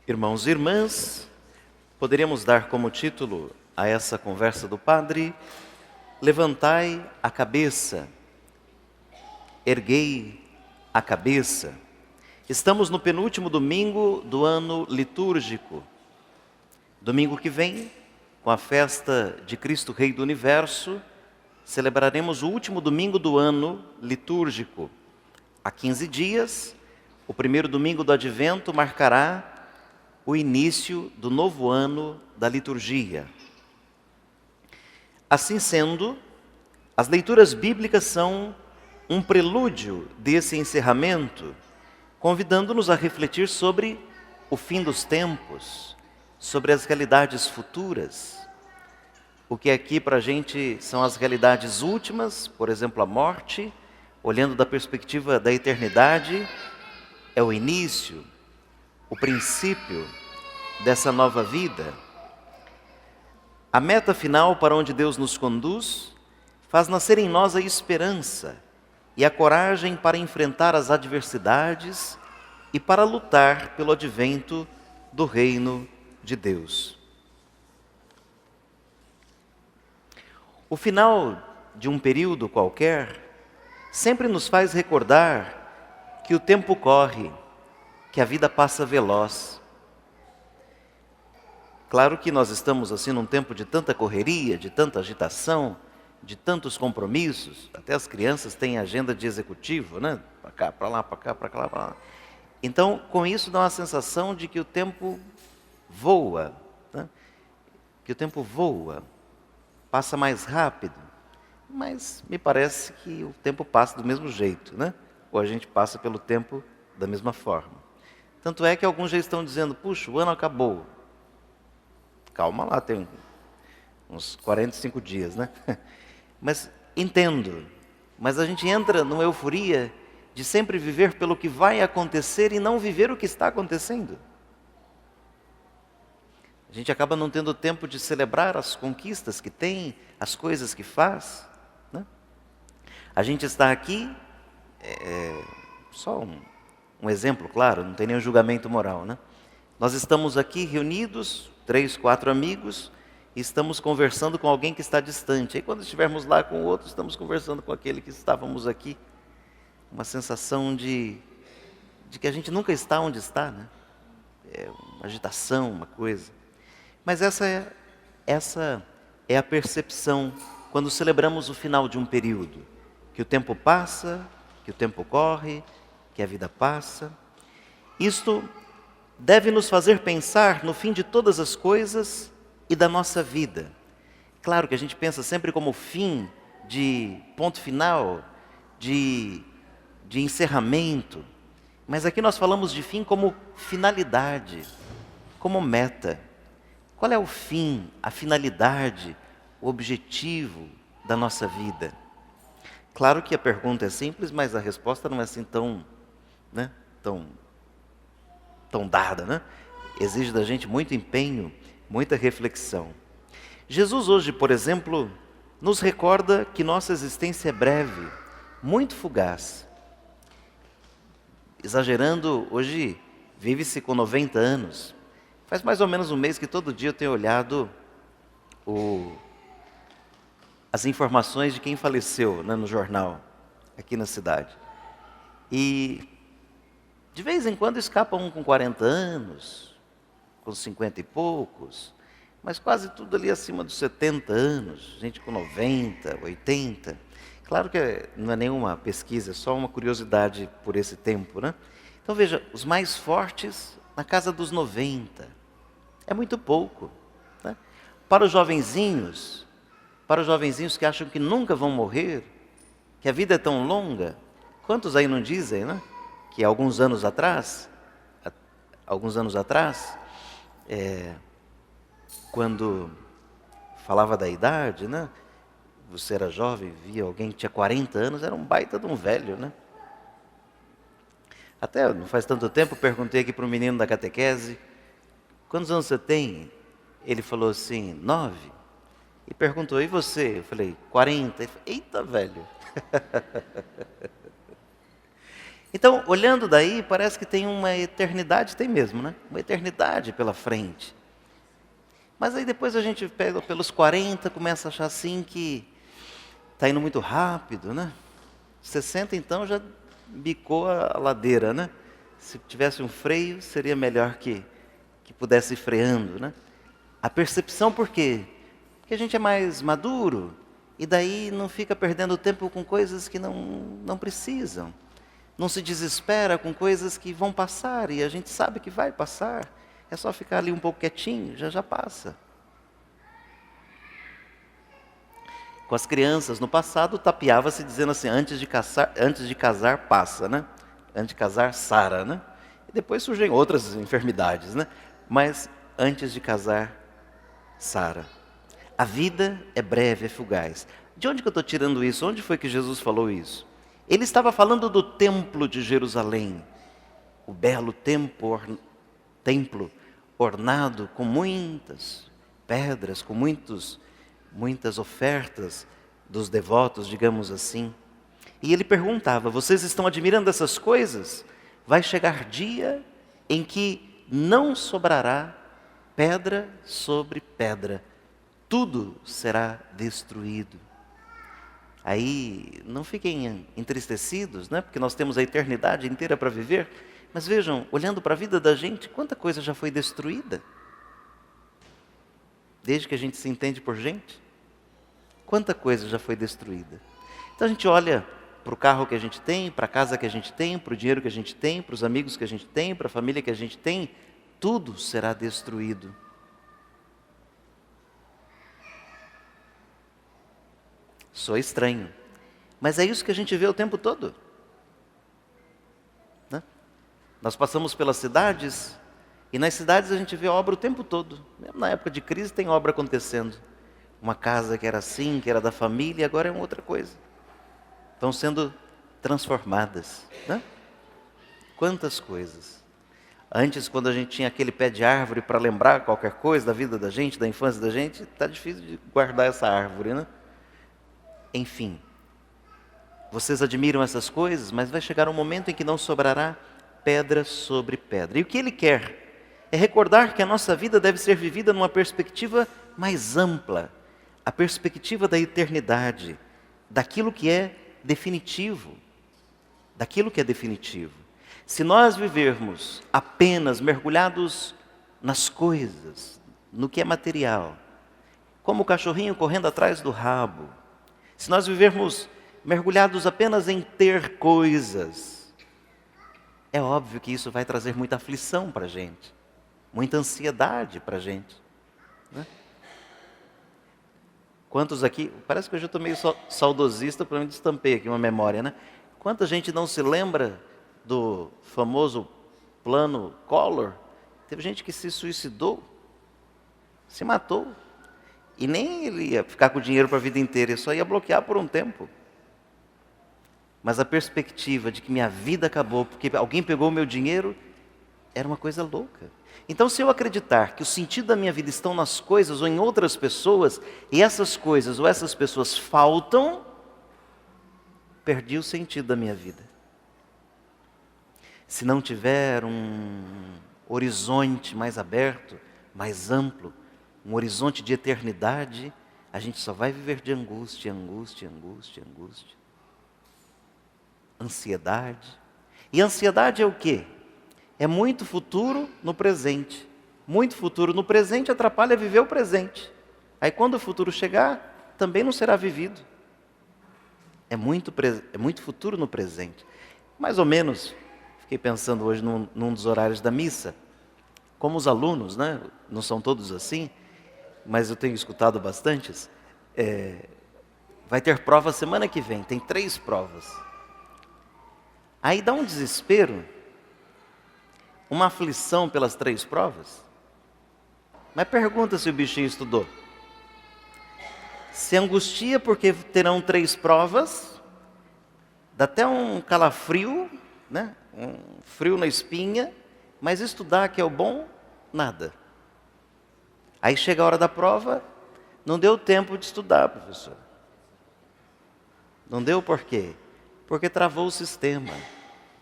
Irmãos e irmãs, poderíamos dar como título a essa conversa do Padre: Levantai a cabeça, erguei a cabeça. Estamos no penúltimo domingo do ano litúrgico. Domingo que vem, com a festa de Cristo Rei do Universo, celebraremos o último domingo do ano litúrgico. Há 15 dias, o primeiro domingo do Advento marcará o início do novo ano da liturgia. Assim sendo, as leituras bíblicas são um prelúdio desse encerramento, convidando-nos a refletir sobre o fim dos tempos, sobre as realidades futuras. O que aqui para a gente são as realidades últimas, por exemplo, a morte, olhando da perspectiva da eternidade, é o início, o princípio dessa nova vida. A meta final para onde Deus nos conduz faz nascer em nós a esperança e a coragem para enfrentar as adversidades e para lutar pelo advento do reino de Deus. O final de um período qualquer sempre nos faz recordar que o tempo corre, que a vida passa veloz. Claro que nós estamos assim num tempo de tanta correria, de tanta agitação, de tantos compromissos. Até as crianças têm agenda de executivo, né? Para cá, para lá, para cá, para lá, para lá. Então, com isso dá uma sensação de que o tempo voa, né? Que o tempo voa, passa mais rápido. Mas me parece que o tempo passa do mesmo jeito, né? Ou a gente passa pelo tempo da mesma forma. Tanto é que alguns já estão dizendo: puxa, o ano acabou. Calma lá, tem uns 45 dias, né? Mas entendo. Mas a gente entra numa euforia de sempre viver pelo que vai acontecer e não viver o que está acontecendo. A gente acaba não tendo tempo de celebrar as conquistas que tem, as coisas que faz, né? A gente está aqui, só um exemplo, claro, não tem nenhum julgamento moral, né? Nós estamos aqui reunidos, 3, 4 amigos, e estamos conversando com alguém que está distante. Aí quando estivermos lá com o outro, estamos conversando com aquele que estávamos aqui. Uma sensação de que a gente nunca está onde está, né? É uma agitação, uma coisa. Mas essa é a percepção quando celebramos o final de um período. Que o tempo passa, que o tempo corre, que a vida passa. Isto deve nos fazer pensar no fim de todas as coisas e da nossa vida. Claro que a gente pensa sempre como fim de ponto final, de encerramento. Mas aqui nós falamos de fim como finalidade, como meta. Qual é o fim, a finalidade, o objetivo da nossa vida? Claro que a pergunta é simples, mas a resposta não é assim tão dada, né? Exige da gente muito empenho, muita reflexão. Jesus hoje, por exemplo, nos recorda que nossa existência é breve, muito fugaz. Exagerando, hoje vive-se com 90 anos. Faz mais ou menos um mês que todo dia eu tenho olhado as informações de quem faleceu, né, no jornal, aqui na cidade. E de vez em quando escapa um com 40 anos, com 50 e poucos, mas quase tudo ali acima dos 70 anos, gente com 90, 80. Claro que não é nenhuma pesquisa, é só uma curiosidade por esse tempo, né? Então veja, os mais fortes na casa dos 90. É muito pouco, né? Para os jovenzinhos que acham que nunca vão morrer, que a vida é tão longa, quantos aí não dizem, né? Que alguns anos atrás, quando falava da idade, né? Você era jovem, via alguém que tinha 40 anos, era um baita de um velho, né? Até não faz tanto tempo, perguntei aqui para um menino da catequese: quantos anos você tem? Ele falou assim, 9. E perguntou, e você? Eu falei, 40. Ele falou, eita, velho. Então, olhando daí, parece que tem uma eternidade, tem mesmo, né? Uma eternidade pela frente. Mas aí depois a gente pega pelos 40, começa a achar assim que está indo muito rápido, né? 60 então já bicou a ladeira, né? Se tivesse um freio, seria melhor que pudesse ir freando, né? A percepção por quê? Porque a gente é mais maduro e daí não fica perdendo tempo com coisas que não precisam. Não se desespera com coisas que vão passar e a gente sabe que vai passar. É só ficar ali um pouco quietinho, já passa. Com as crianças no passado, tapeava-se dizendo assim, antes de casar passa, né? Antes de casar, sara, né? E depois surgem outras enfermidades, né? Mas antes de casar, sara. A vida é breve, é fugaz. De onde que eu estou tirando isso? Onde foi que Jesus falou isso? Ele estava falando do templo de Jerusalém. O belo templo ornado com muitas pedras, com muitas ofertas dos devotos, digamos assim. E ele perguntava, vocês estão admirando essas coisas? Vai chegar dia em que não sobrará pedra sobre pedra. Tudo será destruído. Aí, não fiquem entristecidos, né? Porque nós temos a eternidade inteira para viver. Mas vejam, olhando para a vida da gente, quanta coisa já foi destruída? Desde que a gente se entende por gente, quanta coisa já foi destruída. Então a gente olha para o carro que a gente tem, para a casa que a gente tem, para o dinheiro que a gente tem, para os amigos que a gente tem, para a família que a gente tem, tudo será destruído. Sou estranho, mas é isso que a gente vê o tempo todo, né? Nós passamos pelas cidades, e nas cidades a gente vê obra o tempo todo. Mesmo na época de crise tem obra acontecendo. Uma casa que era assim, que era da família, agora é uma outra coisa. Estão sendo transformadas, né? Quantas coisas. Antes, quando a gente tinha aquele pé de árvore para lembrar qualquer coisa da vida da gente, da infância da gente, está difícil de guardar essa árvore, né? Enfim, vocês admiram essas coisas, mas vai chegar um momento em que não sobrará pedra sobre pedra. E o que ele quer é recordar que a nossa vida deve ser vivida numa perspectiva mais ampla, a perspectiva da eternidade, daquilo que é definitivo, Se nós vivermos apenas mergulhados nas coisas, no que é material, como o cachorrinho correndo atrás do rabo, se nós vivermos mergulhados apenas em ter coisas, é óbvio que isso vai trazer muita aflição para a gente, muita ansiedade para a gente, né? Quantos aqui, parece que eu já estou meio saudosista, para mim destampei aqui uma memória, né? Quanta gente não se lembra do famoso plano Collor? Teve gente que se suicidou, se matou. E nem ele ia ficar com o dinheiro para a vida inteira, ele só ia bloquear por um tempo. Mas a perspectiva de que minha vida acabou porque alguém pegou o meu dinheiro, era uma coisa louca. Então, se eu acreditar que o sentido da minha vida estão nas coisas ou em outras pessoas, e essas coisas ou essas pessoas faltam, perdi o sentido da minha vida. Se não tiver um horizonte mais aberto, mais amplo, um horizonte de eternidade, a gente só vai viver de angústia, ansiedade. E ansiedade é o quê? É muito futuro no presente. Muito futuro no presente atrapalha viver o presente. Aí quando o futuro chegar, também não será vivido. É muito futuro no presente. Mais ou menos, fiquei pensando hoje num dos horários da missa, como os alunos, né? Não são todos assim, mas eu tenho escutado bastantes, vai ter prova semana que vem, tem 3 provas. Aí dá um desespero, uma aflição pelas 3 provas. Mas pergunta se o bichinho estudou. Se angustia porque terão 3 provas, dá até um calafrio, né? Um frio na espinha, mas estudar que é o bom, nada. Aí chega a hora da prova, não deu tempo de estudar, professor. Não deu por quê? Porque travou o sistema.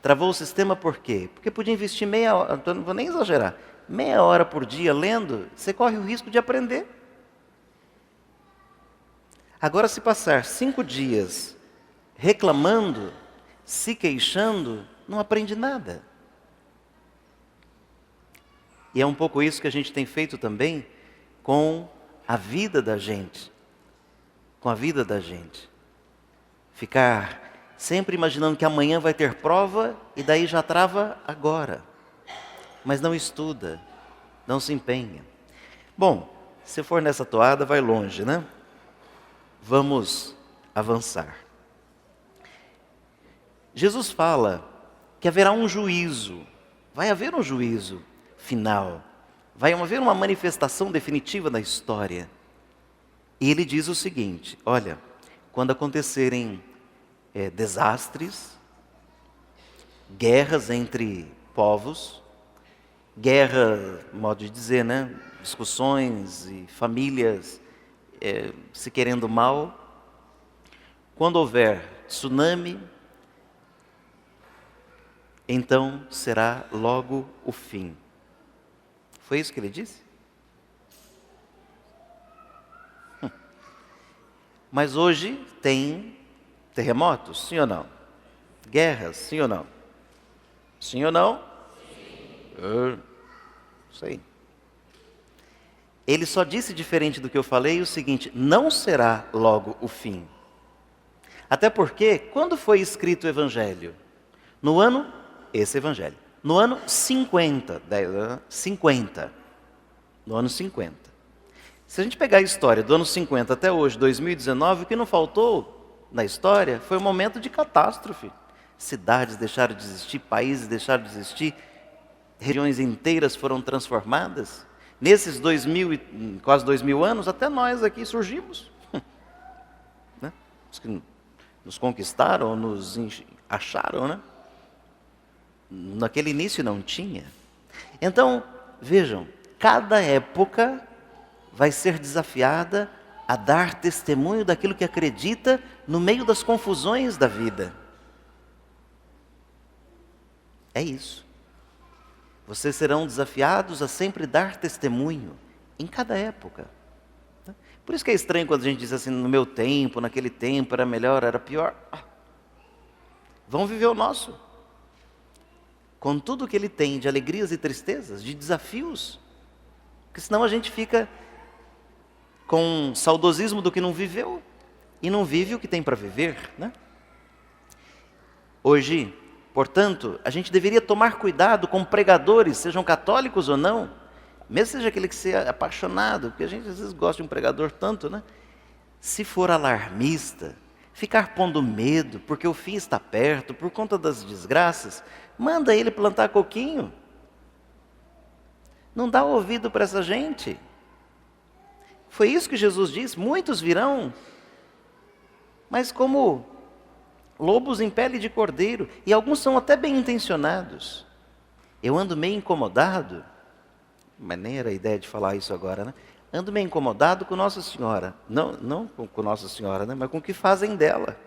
Travou o sistema por quê? Porque podia investir meia hora, não vou nem exagerar, meia hora por dia lendo, você corre o risco de aprender. Agora, se passar 5 dias reclamando, se queixando, não aprende nada. E é um pouco isso que a gente tem feito também com a vida da gente. Com a vida da gente. Ficar sempre imaginando que amanhã vai ter prova e daí já trava agora. Mas não estuda, não se empenha. Bom, se for nessa toada, vai longe, né? Vamos avançar. Jesus fala que haverá um juízo, vai haver um juízo final, vai haver uma manifestação definitiva na história. E ele diz o seguinte: olha, quando acontecerem desastres, guerras entre povos, guerra, modo de dizer, né? Discussões e famílias se querendo mal, quando houver tsunami, então será logo o fim. Foi isso que ele disse? Mas hoje tem terremotos, sim ou não? Guerras, sim ou não? Sim ou não? Sim. Sei. Ele só disse, diferente do que eu falei, o seguinte: não será logo o fim. Até porque, quando foi escrito o Evangelho? No ano, esse Evangelho, no ano 50, no ano 50. Se a gente pegar a história do ano 50 até hoje, 2019, o que não faltou na história foi um momento de catástrofe. Cidades deixaram de existir, países deixaram de existir, regiões inteiras foram transformadas. Nesses quase 2000 anos, até nós aqui surgimos. Né? Os que nos conquistaram, nos acharam, né? Naquele início não tinha. Então, vejam, cada época vai ser desafiada a dar testemunho daquilo que acredita no meio das confusões da vida. É isso. Vocês serão desafiados a sempre dar testemunho, em cada época. Por isso que é estranho quando a gente diz assim, no meu tempo, naquele tempo, era melhor, era pior. Vamos viver o nosso. Com tudo que ele tem de alegrias e tristezas, de desafios. Porque senão a gente fica com saudosismo do que não viveu e não vive o que tem para viver, né? Hoje, portanto, a gente deveria tomar cuidado com pregadores, sejam católicos ou não, mesmo seja aquele que seja apaixonado, porque a gente às vezes gosta de um pregador tanto, né? Se for alarmista, ficar pondo medo, porque o fim está perto, por conta das desgraças, manda ele plantar coquinho. Não dá ouvido para essa gente. Foi isso que Jesus disse: muitos virão, mas como lobos em pele de cordeiro, e alguns são até bem intencionados. Eu ando meio incomodado, mas nem era a ideia de falar isso agora, né? Ando meio incomodado com Nossa Senhora, não com Nossa Senhora, né? Mas com o que fazem dela.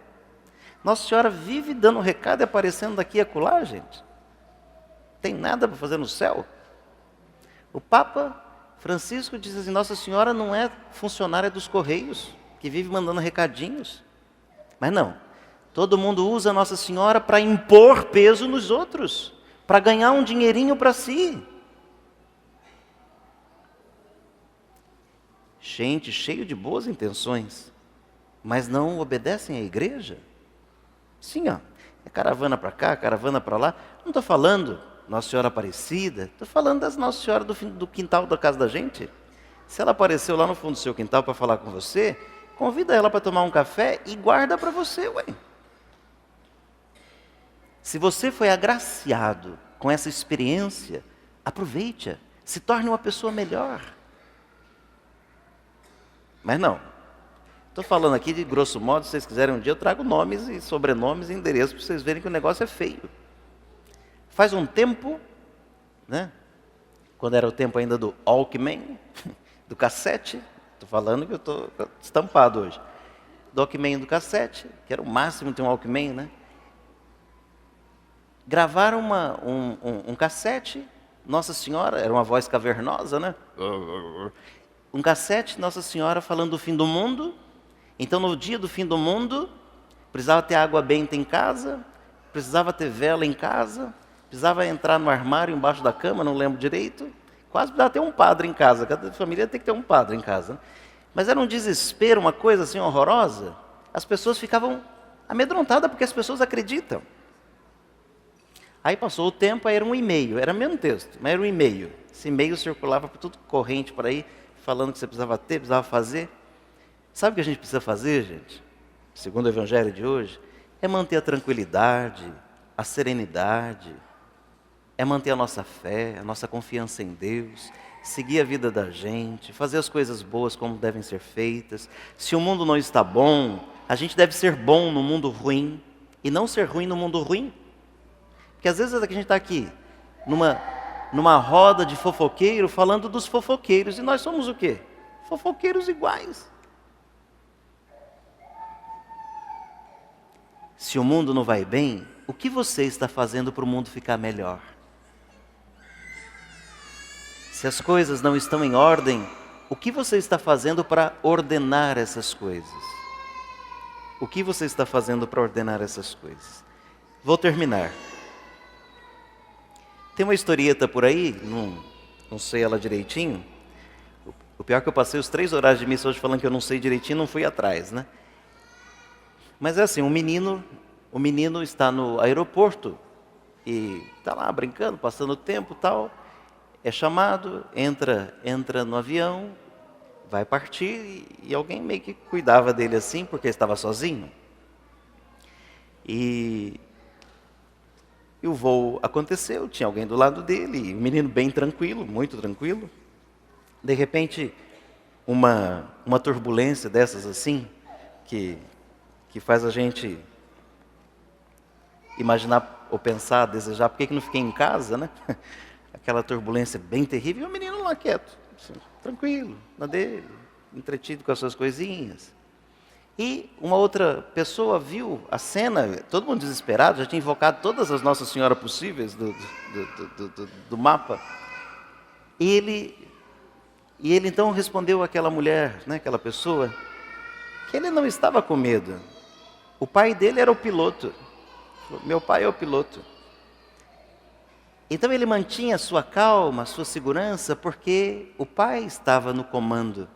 Nossa Senhora vive dando recado e aparecendo daqui e acolá, gente. Tem nada para fazer no céu. O Papa Francisco diz assim: Nossa Senhora não é funcionária dos Correios, que vive mandando recadinhos. Mas não, todo mundo usa Nossa Senhora para impor peso nos outros, para ganhar um dinheirinho para si. Gente cheio de boas intenções, mas não obedecem à igreja. Sim, ó, é caravana para cá, caravana para lá. Não estou falando Nossa Senhora Aparecida, estou falando das Nossa Senhora do quintal da casa da gente. Se ela apareceu lá no fundo do seu quintal para falar com você, convida ela para tomar um café e guarda para você, ué. Se você foi agraciado com essa experiência, aproveite-a, se torne uma pessoa melhor. Mas não, estou falando aqui de grosso modo, se vocês quiserem um dia eu trago nomes e sobrenomes e endereços para vocês verem que o negócio é feio. Faz um tempo, né, quando era o tempo ainda do Walkman, do cassete, estou falando que eu estou estampado hoje, do Walkman do cassete, que era o máximo de um Walkman, né? gravaram um cassete, Nossa Senhora, era uma voz cavernosa, né? Um cassete, Nossa Senhora falando do fim do mundo. Então, no dia do fim do mundo, precisava ter água benta em casa, precisava ter vela em casa, precisava entrar no armário embaixo da cama, não lembro direito. Quase precisava ter um padre em casa, cada família tem que ter um padre em casa. Mas era um desespero, uma coisa assim horrorosa. As pessoas ficavam amedrontadas porque as pessoas acreditam. Aí passou o tempo, aí era um e-mail, era o mesmo texto, mas era um e-mail. Esse e-mail circulava por tudo corrente por aí, falando que você precisava ter, precisava fazer. Sabe o que a gente precisa fazer, gente? Segundo o Evangelho de hoje, é manter a tranquilidade, a serenidade, é manter a nossa fé, a nossa confiança em Deus, seguir a vida da gente, fazer as coisas boas como devem ser feitas. Se o mundo não está bom, a gente deve ser bom no mundo ruim e não ser ruim no mundo ruim. Porque às vezes a gente está aqui, numa roda de fofoqueiro, falando dos fofoqueiros, e nós somos o quê? Fofoqueiros iguais. Se o mundo não vai bem, o que você está fazendo para o mundo ficar melhor? Se as coisas não estão em ordem, o que você está fazendo para ordenar essas coisas? O que você está fazendo para ordenar essas coisas? Vou terminar. Tem uma historieta por aí, não sei ela direitinho. O pior é que eu passei os 3 horários de missa hoje falando que eu não sei direitinho, não fui atrás, né? Mas é assim, o menino está no aeroporto e está lá brincando, passando o tempo e tal. É chamado, entra no avião, vai partir e alguém meio que cuidava dele assim, porque ele estava sozinho. E o voo aconteceu, tinha alguém do lado dele, e o menino bem tranquilo, muito tranquilo. De repente, uma turbulência dessas assim, que faz a gente imaginar ou pensar, desejar, por que não fiquei em casa, né? Aquela turbulência bem terrível, e o menino lá quieto, assim, tranquilo, na dele, entretido com as suas coisinhas. E uma outra pessoa viu a cena, todo mundo desesperado, já tinha invocado todas as Nossa Senhora possíveis do mapa. E ele então respondeu àquela mulher, né, aquela pessoa, que ele não estava com medo. O pai dele era o piloto. Meu pai é o piloto. Então ele mantinha a sua calma, a sua segurança, porque o pai estava no comando.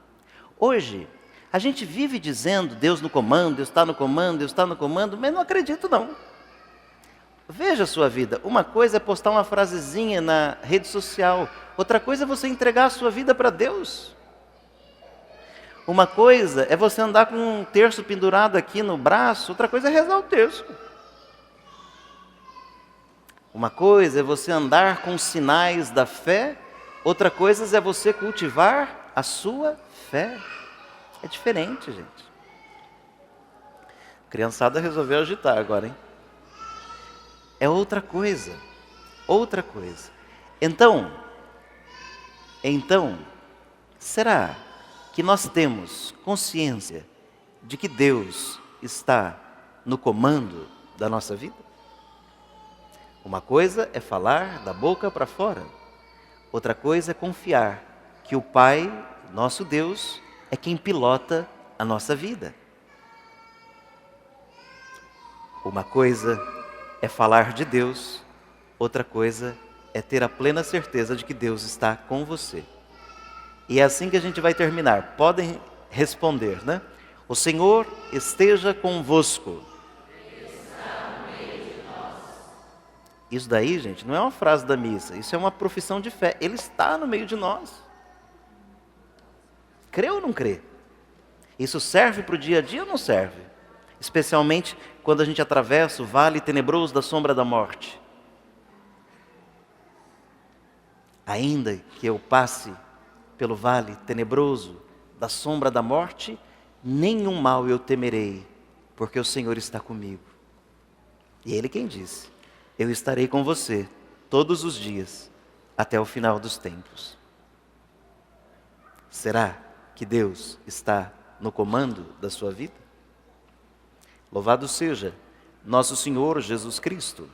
Hoje, a gente vive dizendo, Deus no comando, Deus está no comando, Deus está no comando, mas não acredito não. Veja a sua vida, uma coisa é postar uma frasezinha na rede social, outra coisa é você entregar a sua vida para Deus. Uma coisa é você andar com um terço pendurado aqui no braço, outra coisa é rezar o terço. Uma coisa é você andar com sinais da fé, outra coisa é você cultivar a sua fé. É diferente, gente. A criançada resolveu agitar agora, hein? É outra coisa. Outra coisa. Então, será que nós temos consciência de que Deus está no comando da nossa vida? Uma coisa é falar da boca para fora. Outra coisa é confiar que o Pai, nosso Deus, é quem pilota a nossa vida. Uma coisa é falar de Deus, outra coisa é ter a plena certeza de que Deus está com você. E é assim que a gente vai terminar. Podem responder, né? O Senhor esteja convosco. Isso daí, gente, não é uma frase da missa, isso é uma profissão de fé. Ele está no meio de nós. Crê ou não crê? Isso serve para o dia a dia ou não serve? Especialmente quando a gente atravessa o vale tenebroso da sombra da morte. Ainda que eu passe pelo vale tenebroso da sombra da morte, nenhum mal eu temerei, porque o Senhor está comigo. E Ele quem disse: eu estarei com você todos os dias, até o final dos tempos. Será que Deus está no comando da sua vida? Louvado seja nosso Senhor Jesus Cristo.